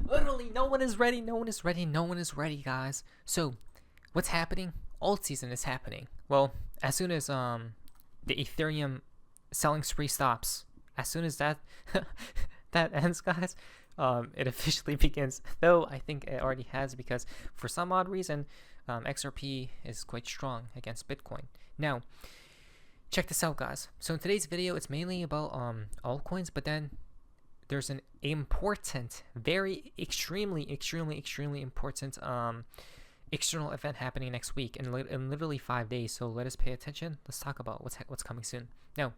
Literally, no one is ready. No one is ready. No one is ready, guys. So, what's happening? Alt season is happening. Well, as soon as the Ethereum selling spree stops, as soon as that that ends, guys, it officially begins. Though I think it already has, because for some odd reason, XRP is quite strong against Bitcoin. Now, check this out, guys. So in today's video, it's mainly about altcoins, but then there's an important, very extremely important external event happening next week in literally 5 days. So let us pay attention. Let's talk about what's coming soon. Now,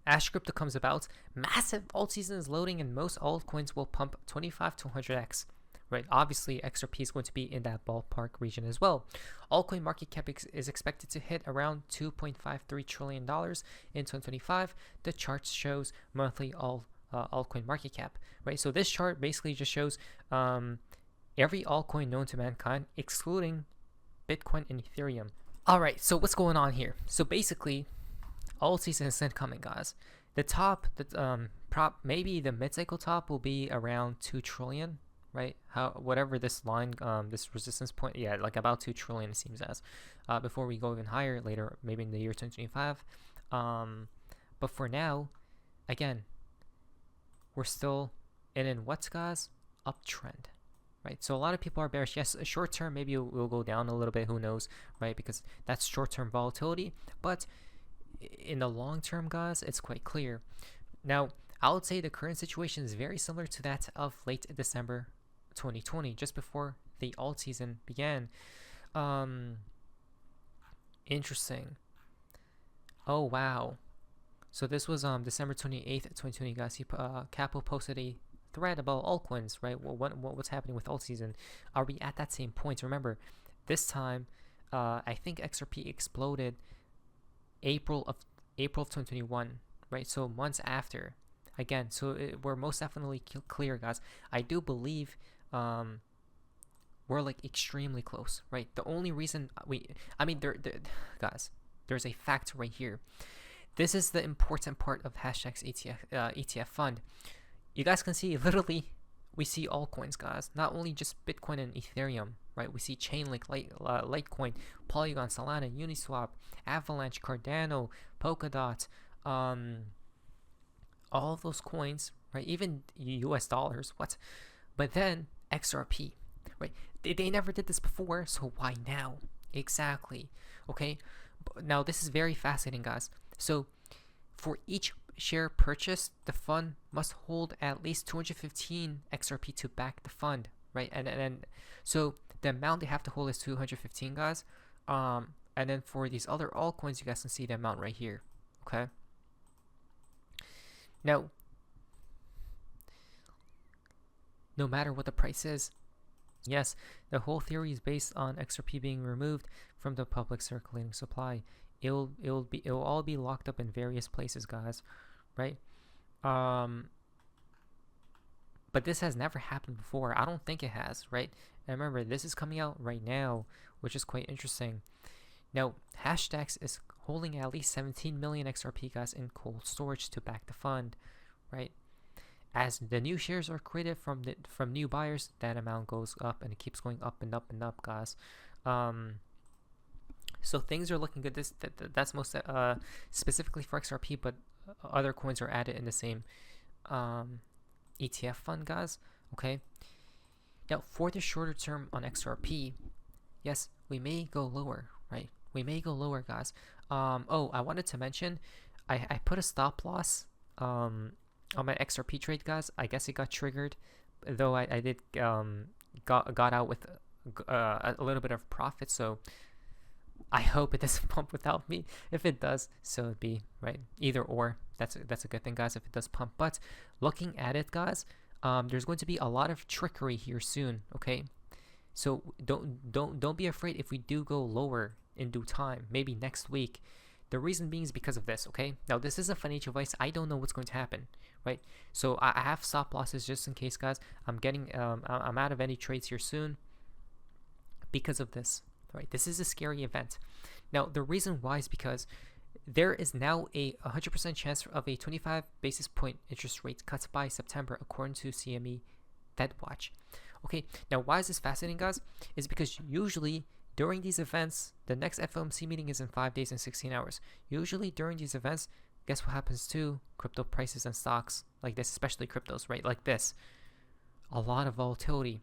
as crypto comes about, massive alt season is loading, and most altcoins will pump 25 to 100x. Right, obviously XRP is going to be in that ballpark region as well. Altcoin market cap is expected to hit around $2.53 trillion in 2025. The chart shows monthly altcoin market cap. Right, so this chart basically just shows every altcoin known to mankind, excluding Bitcoin and Ethereum. All right, so what's going on here? So basically, alt season is incoming, guys. The top, maybe the mid-cycle top will be around 2 trillion. Right, whatever this line, this resistance point, yeah, like about 2 trillion it seems as, before we go even higher later, maybe in the year 2025. But for now, again, we're still in what's, guys, uptrend. Right, so a lot of people are bearish. Yes, short term maybe we'll go down a little bit, who knows, right, because that's short term volatility. But in the long term, guys, it's quite clear. Now, I would say the current situation is very similar to that of late December 2020, just before the alt season began. Interesting. Oh wow. So this was December 28th, 2020, guys. Capo posted a thread about altcoins, right? What's happening with alt season? Are we at that same point? Remember, this time, I think XRP exploded April of 2021, right? So months after. Again, so we're most definitely clear, guys. I do believe we're like extremely close, right? The only reason guys, there's a fact right here. This is the important part of #ETF ETF fund. You guys can see, literally, we see altcoins, guys. Not only just Bitcoin and Ethereum, right? We see Chainlink, Litecoin, Polygon, Solana, Uniswap, Avalanche, Cardano, Polkadot, all of those coins, right? Even US dollars, what? But then XRP, right? They never did this before, so why now? Exactly. Okay, now this is very fascinating, guys. So for each share purchase, the fund must hold at least 215 XRP to back the fund, right? And so the amount they have to hold is 215, guys. And then for these other altcoins, you guys can see the amount right here. Okay. Now, no matter what the price is, yes, the whole theory is based on XRP being removed from the public circulating supply. It'll all be locked up in various places, guys, right? But this has never happened before. I don't think it has, right? And remember, this is coming out right now, which is quite interesting. Now, Hashtags is holding at least 17 million XRP, guys, in cold storage to back the fund, right? As the new shares are created from new buyers, that amount goes up, and it keeps going up and up and up, guys. So things are looking good. That's most specifically for XRP, but other coins are added in the same ETF fund, guys. Okay. Now, for the shorter term on XRP, yes, we may go lower, right? We may go lower, guys. Oh, I wanted to mention, I put a stop loss on my XRP trade, guys. I guess it got triggered, though I did got out with a little bit of profit. So I hope it doesn't pump without me. If it does, so it'd be right. Either or, that's a good thing, guys. If it does pump, but looking at it, guys, there's going to be a lot of trickery here soon. Okay, so don't be afraid if we do go lower in due time, maybe next week. The reason being is because of this. Okay, now this is a financial advice. I don't know what's going to happen, right? So I have stop losses just in case, guys. I'm out of any trades here soon because of this, right? This is a scary event. Now the reason why is because there is now a 100% chance of a 25 basis point interest rate cut by September, according to CME Fed watch. Okay, now why is this fascinating, guys? Is because usually during these events, the next FOMC meeting is in 5 days and 16 hours. Usually during these events, guess what happens to crypto prices and stocks like this, especially cryptos, right? Like this. A lot of volatility.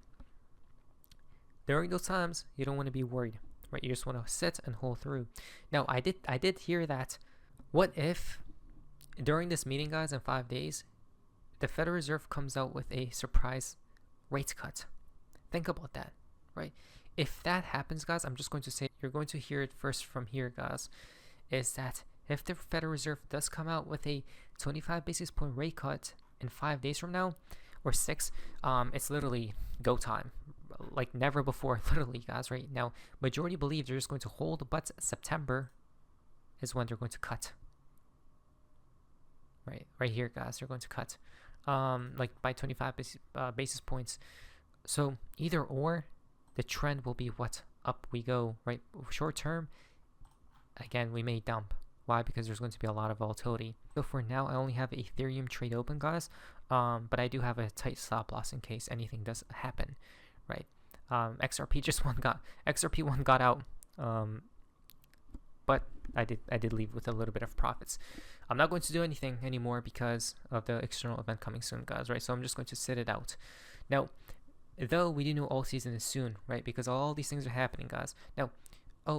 During those times, you don't want to be worried, right? You just want to sit and hold through. Now, I did hear that. What if during this meeting, guys, in 5 days, the Federal Reserve comes out with a surprise rate cut? Think about that, right? If that happens, guys, I'm just going to say, you're going to hear it first from here, guys, is that if the Federal Reserve does come out with a 25 basis point rate cut in 5 days from now, or 6, it's literally go time. Like never before, literally, guys, right? Now, majority believe they're just going to hold, but September is when they're going to cut. Right here, guys, they're going to cut. Like by 25 basis points. So either or, the trend will be what? Up we go, right? Short term, again, we may dump. Why? Because there's going to be a lot of volatility. So for now, I only have Ethereum trade open, guys. But I do have a tight stop loss in case anything does happen, right? XRP 1 got out. But I did leave with a little bit of profits. I'm not going to do anything anymore because of the external event coming soon, guys, right? So I'm just going to sit it out. Now, though we do know all season is soon, right? Because all these things are happening, guys. Now,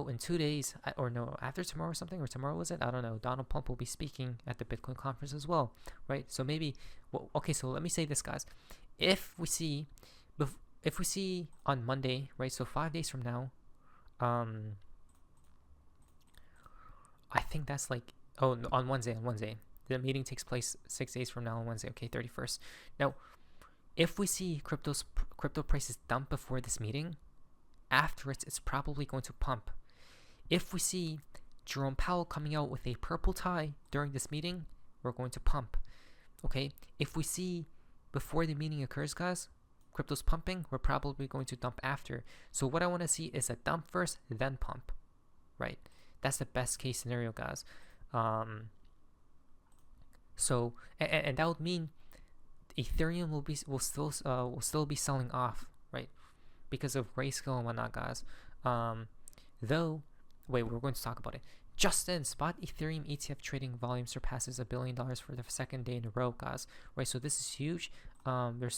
in 2 days, or no, after tomorrow or something, or tomorrow was it? I don't know. Donald Trump will be speaking at the Bitcoin conference as well, right? So maybe, well, okay, so let me say this, guys. If we see on Monday, right? So 5 days from now, I think that's like, on Wednesday. The meeting takes place 6 days from now on Wednesday, okay, 31st. Now, if we see crypto prices dump before this meeting, after it's probably going to pump. If we see Jerome Powell coming out with a purple tie during this meeting, we're going to pump. Okay, if we see before the meeting occurs, guys, crypto's pumping, we're probably going to dump after. So what I want to see is a dump first, then pump, right? That's the best case scenario, guys. So and that would mean Ethereum will still be selling off, right? Because of Grayscale and whatnot, guys. Though, wait, we're going to talk about it. Just in, spot Ethereum ETF trading volume surpasses $1 billion for the second day in a row, guys. Right, so this is huge. There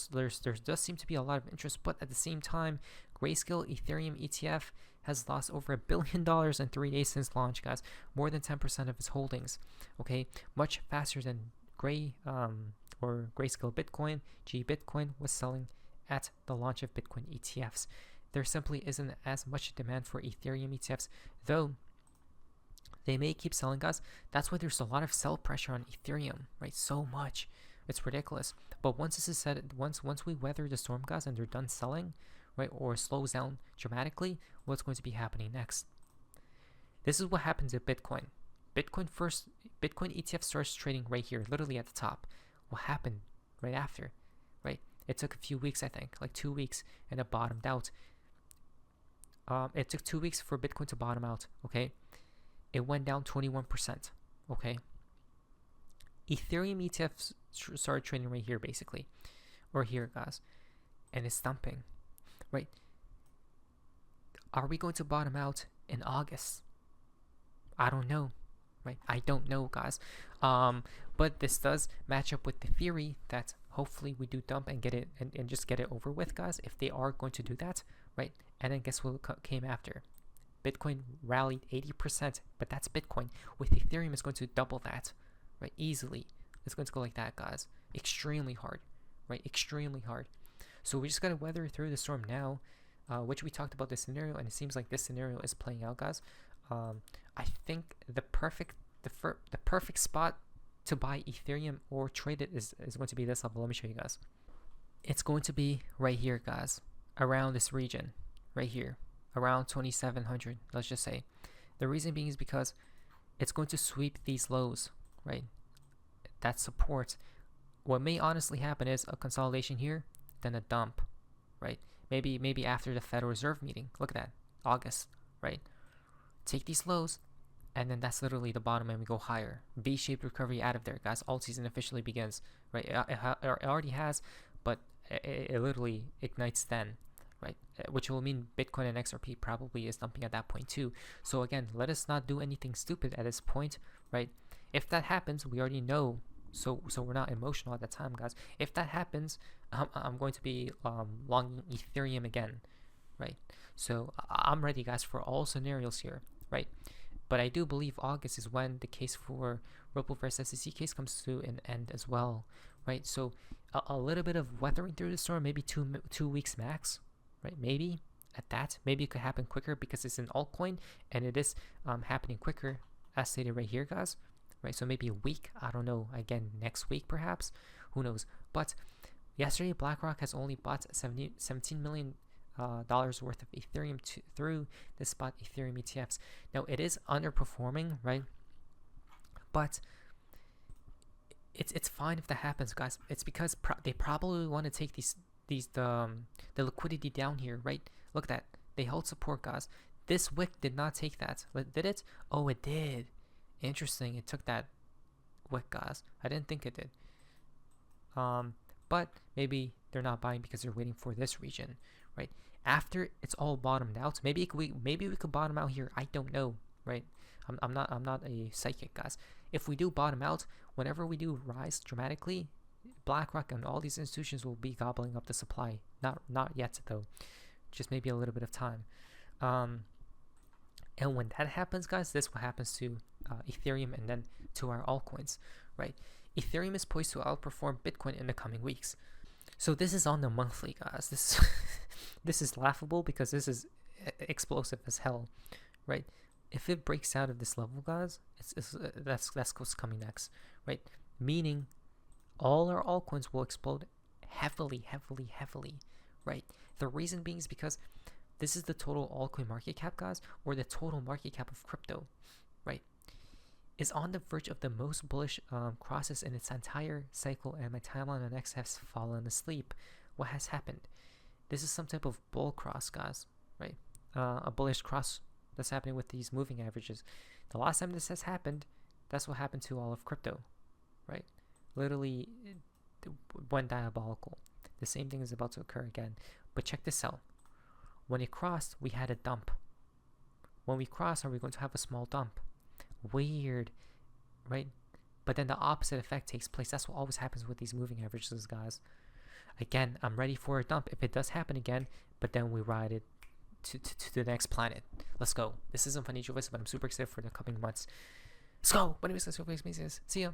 does seem to be a lot of interest, but at the same time, Grayscale Ethereum ETF has lost over $1 billion in 3 days since launch, guys. More than 10% of its holdings. Okay, much faster than Grayscale Bitcoin. G Bitcoin was selling at the launch of Bitcoin ETFs. There simply isn't as much demand for Ethereum ETFs, though they may keep selling, guys. That's why there's a lot of sell pressure on Ethereum, right? So much. It's ridiculous. But once this is said, once we weather the storm, guys, and they're done selling, right, or slows down dramatically, what's going to be happening next? This is what happens at Bitcoin. Bitcoin ETF starts trading right here, literally at the top. What happened right after, right? It took a few weeks, I think, like 2 weeks, and it bottomed out. It took 2 weeks for Bitcoin to bottom out, okay? It went down 21%, okay? Ethereum ETFs started trading right here, basically, or here, guys, and it's dumping, right? Are we going to bottom out in August? I don't know, right? I don't know, guys. But this does match up with the theory that hopefully we do dump and get it and just get it over with, guys, if they are going to do that, right? And then guess what came after? Bitcoin rallied 80%, but that's Bitcoin. With Ethereum, it's going to double that, right? Easily. It's going to go like that, guys. Extremely hard, right? Extremely hard. So we just got to weather through the storm now, which we talked about this scenario, and it seems like this scenario is playing out, guys. I think the perfect spot to buy Ethereum or trade it is going to be this level. Let me show you guys. It's going to be right here, guys, around this region, right here, around 2,700. Let's just say. The reason being is because it's going to sweep these lows, right? That support. What may honestly happen is a consolidation here, then a dump, right? Maybe after the Federal Reserve meeting. Look at that, August, right? Take these lows, and then that's literally the bottom, and we go higher. V-shaped recovery out of there, guys. Alt season officially begins, right? It already has, but it literally ignites then, right? Which will mean Bitcoin and XRP probably is dumping at that point too. So again, let us not do anything stupid at this point, right? If that happens, we already know. So we're not emotional at that time, guys. If that happens, I'm going to be longing Ethereum again, right? So I'm ready, guys, for all scenarios here, right? But I do believe August is when the case for Ripple versus SEC case comes to an end as well, right? So a little bit of weathering through the storm, maybe two weeks max, right? Maybe at that. Maybe it could happen quicker because it's an altcoin and it is happening quicker, as stated right here, guys. Right, so maybe a week. I don't know. Again, next week perhaps. Who knows? But yesterday, BlackRock has only bought $17 million worth of Ethereum through the spot Ethereum ETFs. Now it is underperforming, right? But it's fine if that happens, guys. It's because they probably want to take the liquidity down here, right? Look at that. They held support, guys. This wick did not take that. Did it? Oh, it did. Interesting. It took that wick, guys. I didn't think it did. But maybe they're not buying because they're waiting for this region, right? After it's all bottomed out, maybe we could bottom out here. I don't know, right? I'm not a psychic, guys. If we do bottom out, whenever we do rise dramatically, BlackRock and all these institutions will be gobbling up the supply. Not yet though. Just maybe a little bit of time. And when that happens, guys, this what happens to Ethereum and then to our altcoins, right? Ethereum is poised to outperform Bitcoin in the coming weeks. So this is on the monthly, guys. This is laughable because this is explosive as hell, right? If it breaks out of this level, guys, that's what's coming next, right? Meaning all our altcoins will explode heavily, right? The reason being is because this is the total altcoin market cap, guys, or the total market cap of crypto, right? Is on the verge of the most bullish crosses in its entire cycle, and my timeline on X has fallen asleep. What has happened? This is some type of bull cross, guys, right? A bullish cross that's happening with these moving averages. The last time this has happened, that's what happened to all of crypto, right? Literally went diabolical. The same thing is about to occur again. But check this out. When it crossed, we had a dump. When we cross, are we going to have a small dump? Weird, right? But then the opposite effect takes place. That's what always happens with these moving averages, guys. Again, I'm ready for a dump if it does happen again, but then we ride it to the next planet. Let's go. This isn't financial advice, but I'm super excited for the coming months. Let's go. My name is See ya.